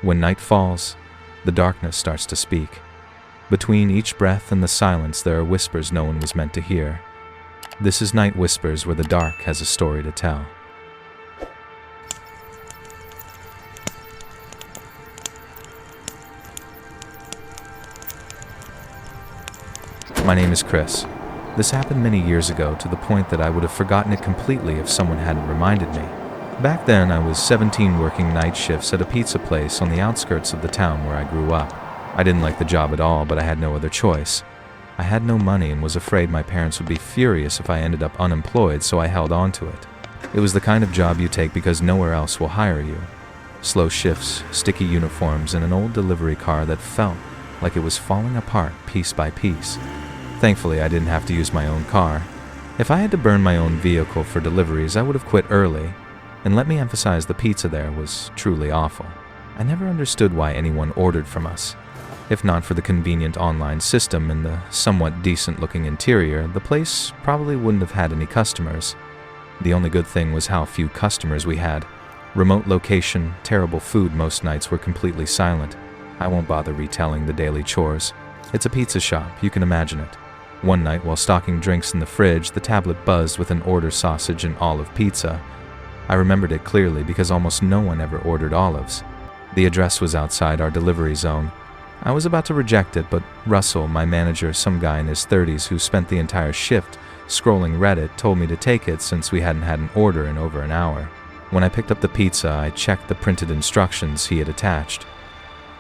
When night falls, the darkness starts to speak. Between each breath and the silence, there are whispers no one was meant to hear. This is Night Whispers, where the dark has a story to tell. My name is Chris. This happened many years ago, to the point that I would have forgotten it completely if someone hadn't reminded me. Back then, I was 17 working night shifts at a pizza place on the outskirts of the town where I grew up. I didn't like the job at all, but I had no other choice. I had no money and was afraid my parents would be furious if I ended up unemployed, so I held on to it. It was the kind of job you take because nowhere else will hire you. Slow shifts, sticky uniforms, and an old delivery car that felt like it was falling apart piece by piece. Thankfully, I didn't have to use my own car. If I had to burn my own vehicle for deliveries, I would have quit early. And let me emphasize, the pizza there was truly awful. I never understood why anyone ordered from us. If not for the convenient online system and the somewhat decent-looking interior, the place probably wouldn't have had any customers. The only good thing was how few customers we had. Remote location, terrible food, most nights were completely silent. I won't bother retelling the daily chores. It's a pizza shop, you can imagine it. One night, while stocking drinks in the fridge, the tablet buzzed with an order sausage and olive pizza. I remembered it clearly because almost no one ever ordered olives. The address was outside our delivery zone. I was about to reject it, but Russell, my manager, some guy in his 30s who spent the entire shift scrolling Reddit, told me to take it since we hadn't had an order in over an hour. When I picked up the pizza, I checked the printed instructions he had attached.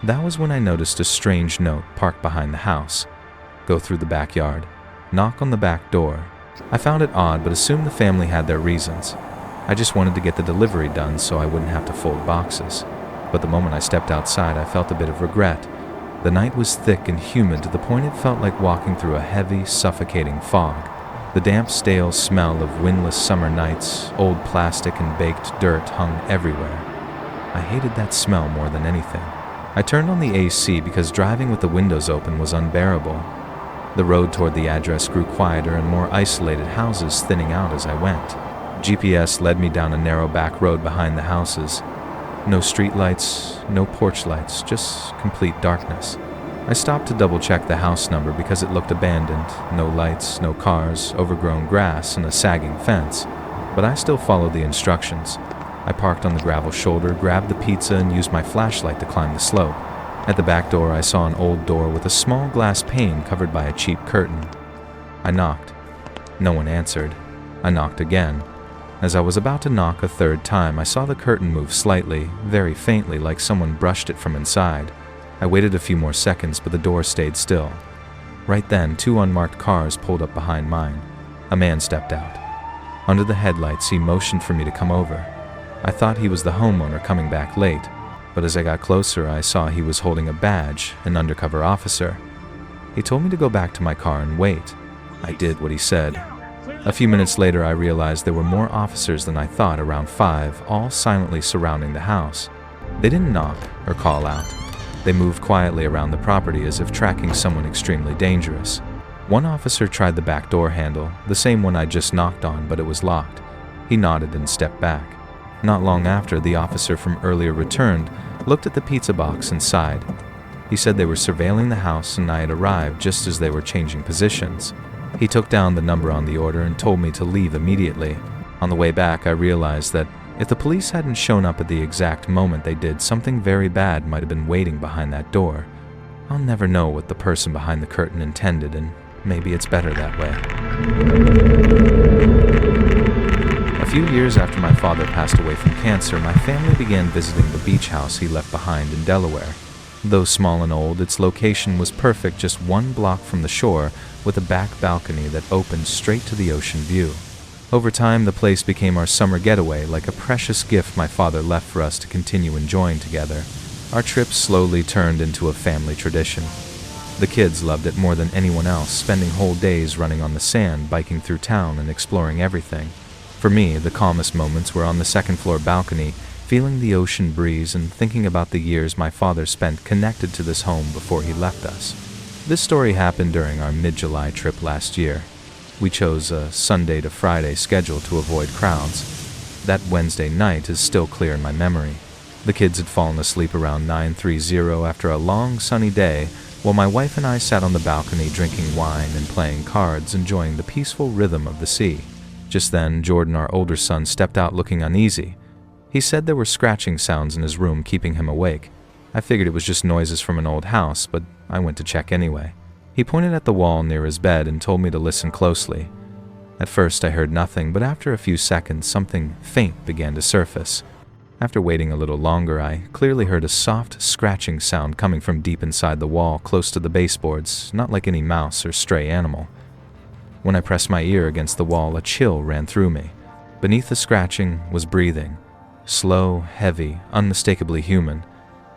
That was when I noticed a strange note parked behind the house. Go through the backyard. Knock on the back door. I found it odd, but assumed the family had their reasons. I just wanted to get the delivery done so I wouldn't have to fold boxes. But the moment I stepped outside, I felt a bit of regret. The night was thick and humid to the point it felt like walking through a heavy, suffocating fog. The damp, stale smell of windless summer nights, old plastic and baked dirt hung everywhere. I hated that smell more than anything. I turned on the AC because driving with the windows open was unbearable. The road toward the address grew quieter and more isolated, houses thinning out as I went. GPS led me down a narrow back road behind the houses. No street lights, no porch lights, just complete darkness. I stopped to double-check the house number because it looked abandoned. No lights, no cars, overgrown grass, and a sagging fence. But I still followed the instructions. I parked on the gravel shoulder, grabbed the pizza, and used my flashlight to climb the slope. At the back door, I saw an old door with a small glass pane covered by a cheap curtain. I knocked. No one answered. I knocked again. As I was about to knock a third time, I saw the curtain move slightly, very faintly, like someone brushed it from inside. I waited a few more seconds, but the door stayed still. Right then, 2 unmarked cars pulled up behind mine. A man stepped out. Under the headlights, he motioned for me to come over. I thought he was the homeowner coming back late, but as I got closer, I saw he was holding a badge, an undercover officer. He told me to go back to my car and wait. I did what he said. A few minutes later, I realized there were more officers than I thought, around 5, all silently surrounding the house. They didn't knock or call out. They moved quietly around the property as if tracking someone extremely dangerous. One officer tried the back door handle, the same one I just knocked on, but it was locked. He nodded and stepped back. Not long after, the officer from earlier returned, looked at the pizza box and sighed. He said they were surveilling the house and I had arrived just as they were changing positions. He took down the number on the order and told me to leave immediately. On the way back, I realized that if the police hadn't shown up at the exact moment they did, something very bad might have been waiting behind that door. I'll never know what the person behind the curtain intended, and maybe it's better that way. A few years after my father passed away from cancer, my family began visiting the beach house he left behind in Delaware. Though small and old, its location was perfect, just 1 block from the shore, with a back balcony that opened straight to the ocean view. Over time, the place became our summer getaway, like a precious gift my father left for us to continue enjoying together. Our trips slowly turned into a family tradition. The kids loved it more than anyone else, spending whole days running on the sand, biking through town, and exploring everything. For me, the calmest moments were on the second-floor balcony, feeling the ocean breeze and thinking about the years my father spent connected to this home before he left us. This story happened during our mid-July trip last year. We chose a Sunday to Friday schedule to avoid crowds. That Wednesday night is still clear in my memory. The kids had fallen asleep around 9:30 after a long sunny day, while my wife and I sat on the balcony drinking wine and playing cards, enjoying the peaceful rhythm of the sea. Just then, Jordan, our older son, stepped out looking uneasy. He said there were scratching sounds in his room keeping him awake. I figured it was just noises from an old house, but I went to check anyway. He pointed at the wall near his bed and told me to listen closely. At first I heard nothing, but after a few seconds something faint began to surface. After waiting a little longer, I clearly heard a soft scratching sound coming from deep inside the wall close to the baseboards, not like any mouse or stray animal. When I pressed my ear against the wall, a chill ran through me. Beneath the scratching was breathing. Slow, heavy, unmistakably human.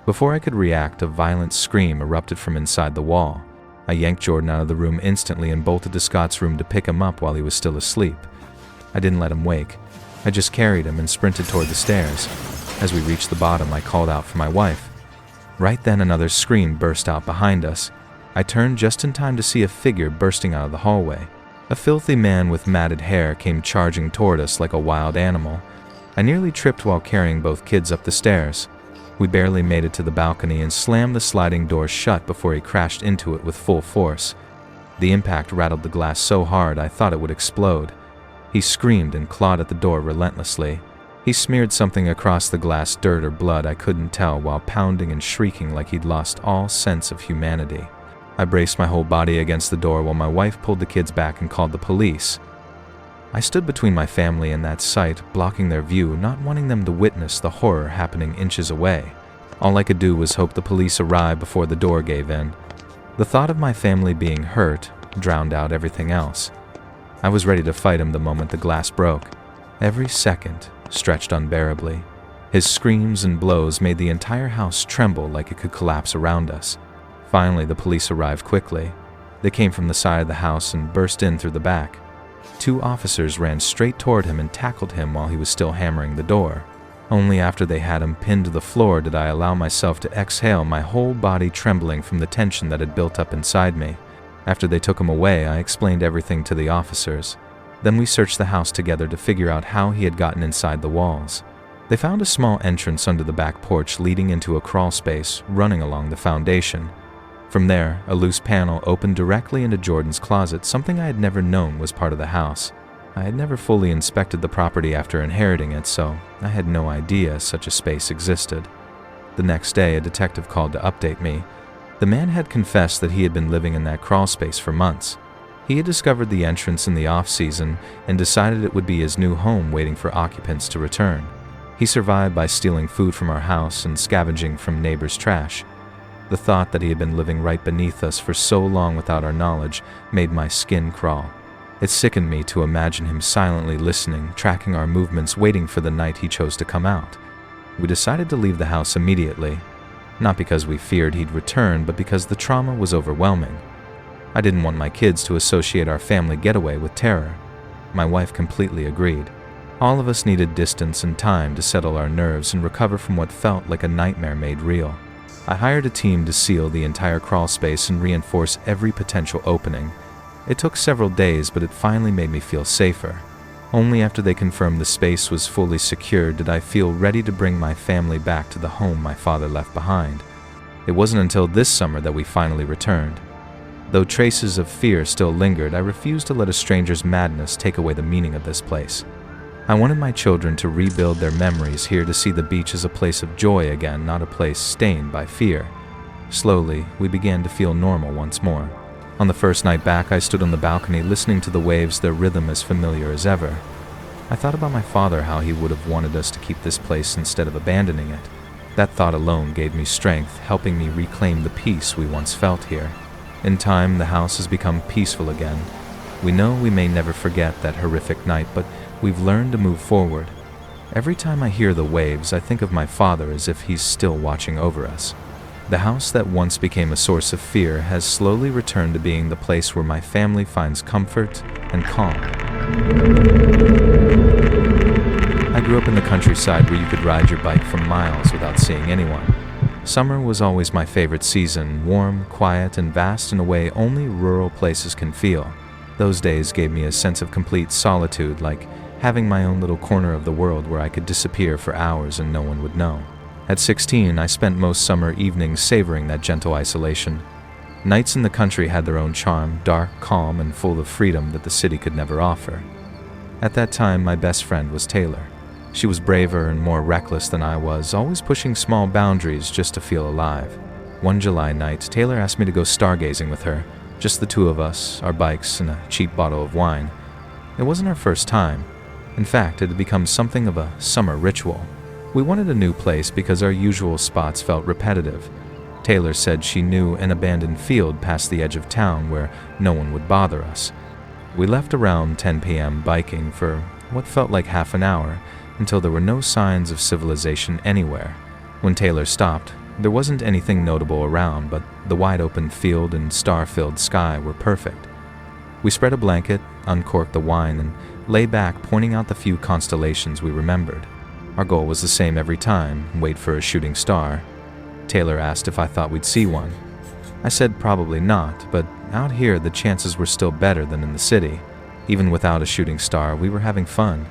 Before I could react, a violent scream erupted from inside the wall. I yanked Jordan out of the room instantly and bolted to Scott's room to pick him up while he was still asleep. I didn't let him wake. I just carried him and sprinted toward the stairs. As we reached the bottom, I called out for my wife. Right then, another scream burst out behind us. I turned just in time to see a figure bursting out of the hallway. A filthy man with matted hair came charging toward us like a wild animal. I nearly tripped while carrying both kids up the stairs. We barely made it to the balcony and slammed the sliding door shut before he crashed into it with full force. The impact rattled the glass so hard I thought it would explode. He screamed and clawed at the door relentlessly. He smeared something across the glass, dirt or blood, I couldn't tell, while pounding and shrieking like he'd lost all sense of humanity. I braced my whole body against the door while my wife pulled the kids back and called the police. I stood between my family and that sight, blocking their view, not wanting them to witness the horror happening inches away. All I could do was hope the police arrived before the door gave in. The thought of my family being hurt drowned out everything else. I was ready to fight him the moment the glass broke. Every second stretched unbearably. His screams and blows made the entire house tremble like it could collapse around us. Finally, the police arrived quickly. They came from the side of the house and burst in through the back. 2 officers ran straight toward him and tackled him while he was still hammering the door. Only after they had him pinned to the floor did I allow myself to exhale, my whole body trembling from the tension that had built up inside me. After they took him away, I explained everything to the officers. Then we searched the house together to figure out how he had gotten inside the walls. They found a small entrance under the back porch leading into a crawl space running along the foundation. From there, a loose panel opened directly into Jordan's closet, something I had never known was part of the house. I had never fully inspected the property after inheriting it, so I had no idea such a space existed. The next day, a detective called to update me. The man had confessed that he had been living in that crawl space for months. He had discovered the entrance in the off-season and decided it would be his new home waiting for occupants to return. He survived by stealing food from our house and scavenging from neighbors' trash. The thought that he had been living right beneath us for so long without our knowledge made my skin crawl. It sickened me to imagine him silently listening, tracking our movements, waiting for the night he chose to come out. We decided to leave the house immediately, not because we feared he'd return, but because the trauma was overwhelming. I didn't want my kids to associate our family getaway with terror. My wife completely agreed. All of us needed distance and time to settle our nerves and recover from what felt like a nightmare made real. I hired a team to seal the entire crawl space and reinforce every potential opening. It took several days, but it finally made me feel safer. Only after they confirmed the space was fully secured did I feel ready to bring my family back to the home my father left behind. It wasn't until this summer that we finally returned. Though traces of fear still lingered, I refused to let a stranger's madness take away the meaning of this place. I wanted my children to rebuild their memories here, to see the beach as a place of joy again, not a place stained by fear. Slowly, we began to feel normal once more. On the first night back, I stood on the balcony listening to the waves, their rhythm as familiar as ever. I thought about my father, how he would have wanted us to keep this place instead of abandoning it. That thought alone gave me strength, helping me reclaim the peace we once felt here. In time, the house has become peaceful again. We know we may never forget that horrific night, but we've learned to move forward. Every time I hear the waves, I think of my father as if he's still watching over us. The house that once became a source of fear has slowly returned to being the place where my family finds comfort and calm. I grew up in the countryside where you could ride your bike for miles without seeing anyone. Summer was always my favorite season, warm, quiet, and vast in a way only rural places can feel. Those days gave me a sense of complete solitude, like having my own little corner of the world where I could disappear for hours and no one would know. At 16, I spent most summer evenings savoring that gentle isolation. Nights in the country had their own charm, dark, calm, and full of freedom that the city could never offer. At that time, my best friend was Taylor. She was braver and more reckless than I was, always pushing small boundaries just to feel alive. One July night, Taylor asked me to go stargazing with her, just the two of us, our bikes, and a cheap bottle of wine. It wasn't our first time. In fact, it had become something of a summer ritual. We wanted a new place because our usual spots felt repetitive. Taylor said she knew an abandoned field past the edge of town where no one would bother us. We left around 10 p.m. biking for what felt like half an hour until there were no signs of civilization anywhere. When Taylor stopped, there wasn't anything notable around, but the wide open field and star-filled sky were perfect. We spread a blanket, uncorked the wine, and lay back pointing out the few constellations we remembered. Our goal was the same every time, wait for a shooting star. Taylor asked if I thought we'd see one. I said probably not, but out here the chances were still better than in the city. Even without a shooting star, we were having fun.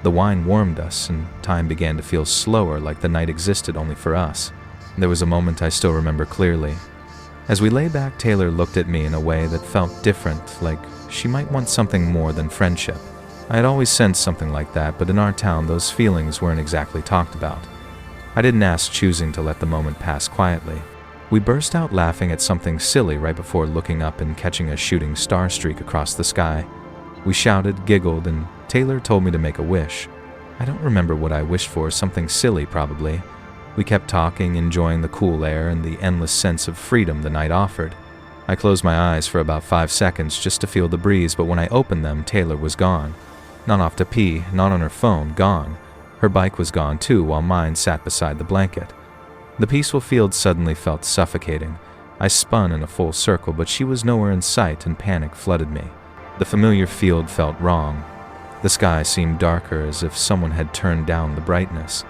The wine warmed us, and time began to feel slower, like the night existed only for us. There was a moment I still remember clearly. As we lay back, Taylor looked at me in a way that felt different, like she might want something more than friendship. I had always sensed something like that, but in our town those feelings weren't exactly talked about. I didn't ask, choosing to let the moment pass quietly. We burst out laughing at something silly right before looking up and catching a shooting star streak across the sky. We shouted, giggled, and Taylor told me to make a wish. I don't remember what I wished for, something silly probably. We kept talking, enjoying the cool air and the endless sense of freedom the night offered. I closed my eyes for about 5 seconds just to feel the breeze, but when I opened them, Taylor was gone. Not off to pee, not on her phone, gone. Her bike was gone too, while mine sat beside the blanket. The peaceful field suddenly felt suffocating. I spun in a full circle, but she was nowhere in sight, and panic flooded me. The familiar field felt wrong. The sky seemed darker, as if someone had turned down the brightness.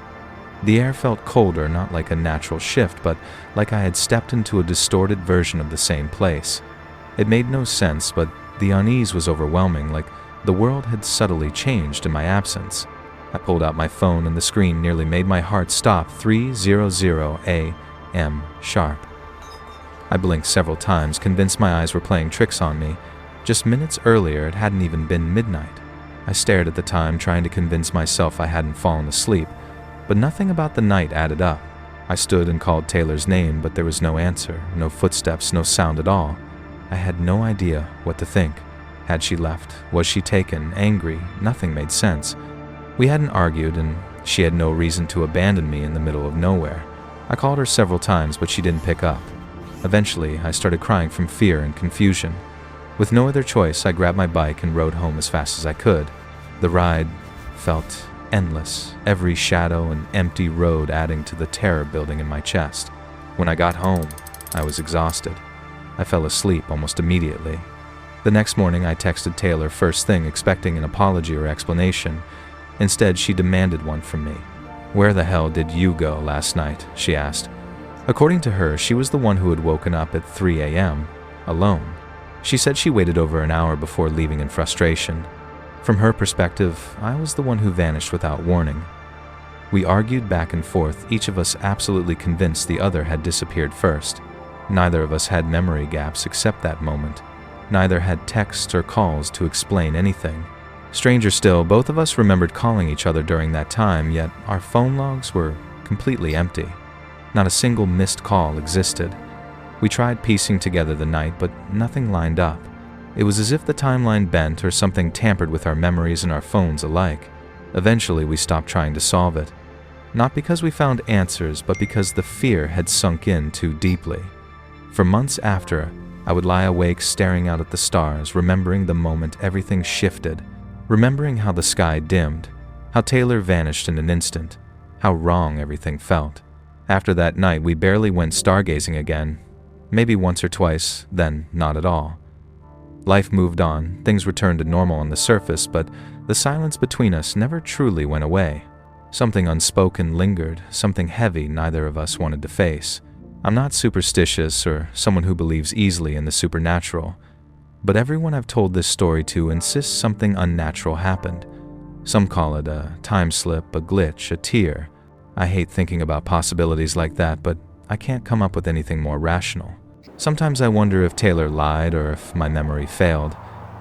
The air felt colder, not like a natural shift, but like I had stepped into a distorted version of the same place. It made no sense, but the unease was overwhelming, like the world had subtly changed in my absence. I pulled out my phone, and the screen nearly made my heart stop. 3:00 a.m. sharp. I blinked several times, convinced my eyes were playing tricks on me. Just minutes earlier, it hadn't even been midnight. I stared at the time, trying to convince myself I hadn't fallen asleep, but nothing about the night added up. I stood and called Taylor's name, but there was no answer, no footsteps, no sound at all. I had no idea what to think. Had she left? Was she taken? Angry? Nothing made sense. We hadn't argued, and she had no reason to abandon me in the middle of nowhere. I called her several times, but she didn't pick up. Eventually, I started crying from fear and confusion. With no other choice, I grabbed my bike and rode home as fast as I could. The ride felt endless, every shadow and empty road adding to the terror building in my chest. When I got home, I was exhausted. I fell asleep almost immediately. The next morning, I texted Taylor first thing, expecting an apology or explanation. Instead, she demanded one from me. "Where the hell did you go last night?" she asked. According to her, she was the one who had woken up at 3 a.m., alone. She said she waited over an hour before leaving in frustration. From her perspective, I was the one who vanished without warning. We argued back and forth, each of us absolutely convinced the other had disappeared first. Neither of us had memory gaps except that moment. Neither had texts or calls to explain anything. Stranger still, both of us remembered calling each other during that time, yet our phone logs were completely empty. Not a single missed call existed. We tried piecing together the night, but nothing lined up. It was as if the timeline bent or something tampered with our memories and our phones alike. Eventually, we stopped trying to solve it. Not because we found answers, but because the fear had sunk in too deeply. For months after, I would lie awake staring out at the stars, remembering the moment everything shifted, remembering how the sky dimmed, how Taylor vanished in an instant, how wrong everything felt. After that night, we barely went stargazing again. Maybe once or twice, then not at all. Life moved on, things returned to normal on the surface, but the silence between us never truly went away. Something unspoken lingered, something heavy neither of us wanted to face. I'm not superstitious or someone who believes easily in the supernatural, but everyone I've told this story to insists something unnatural happened. Some call it a time slip, a glitch, a tear. I hate thinking about possibilities like that, but I can't come up with anything more rational. Sometimes I wonder if Taylor lied or if my memory failed,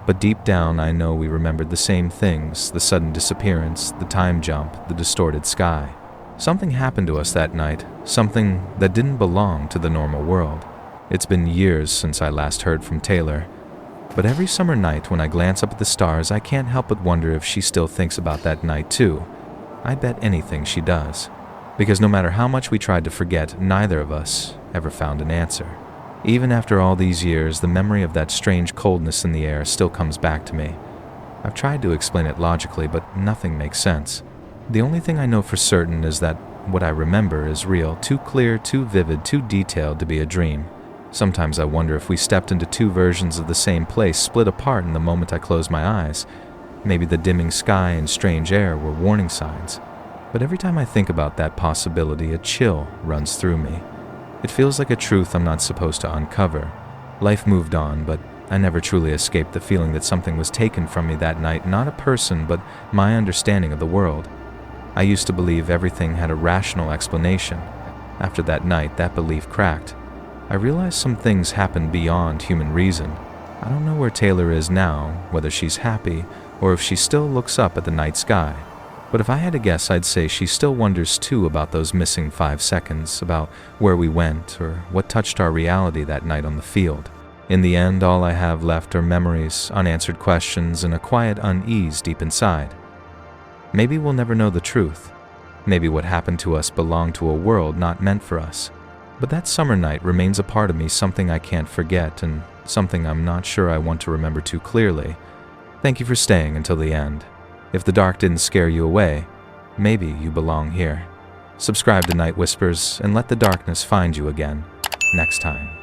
but deep down I know we remembered the same things: the sudden disappearance, the time jump, the distorted sky. Something happened to us that night, something that didn't belong to the normal world. It's been years since I last heard from Taylor, but every summer night when I glance up at the stars, I can't help but wonder if she still thinks about that night too. I bet anything she does, because no matter how much we tried to forget, neither of us ever found an answer. Even after all these years, the memory of that strange coldness in the air still comes back to me. I've tried to explain it logically, but nothing makes sense. The only thing I know for certain is that what I remember is real, too clear, too vivid, too detailed to be a dream. Sometimes I wonder if we stepped into two versions of the same place, split apart in the moment I closed my eyes. Maybe the dimming sky and strange air were warning signs. But every time I think about that possibility, a chill runs through me. It feels like a truth I'm not supposed to uncover. Life moved on, but I never truly escaped the feeling that something was taken from me that night, not a person, but my understanding of the world. I used to believe everything had a rational explanation. After that night, that belief cracked. I realized some things happened beyond human reason. I don't know where Taylor is now, whether she's happy, or if she still looks up at the night sky. But if I had to guess, I'd say she still wonders too about those missing 5 seconds, about where we went, or what touched our reality that night on the field. In the end, all I have left are memories, unanswered questions, and a quiet unease deep inside. Maybe we'll never know the truth. Maybe what happened to us belonged to a world not meant for us. But that summer night remains a part of me, something I can't forget, and something I'm not sure I want to remember too clearly. Thank you for staying until the end. If the dark didn't scare you away, maybe you belong here. Subscribe to Night Whispers and let the darkness find you again next time.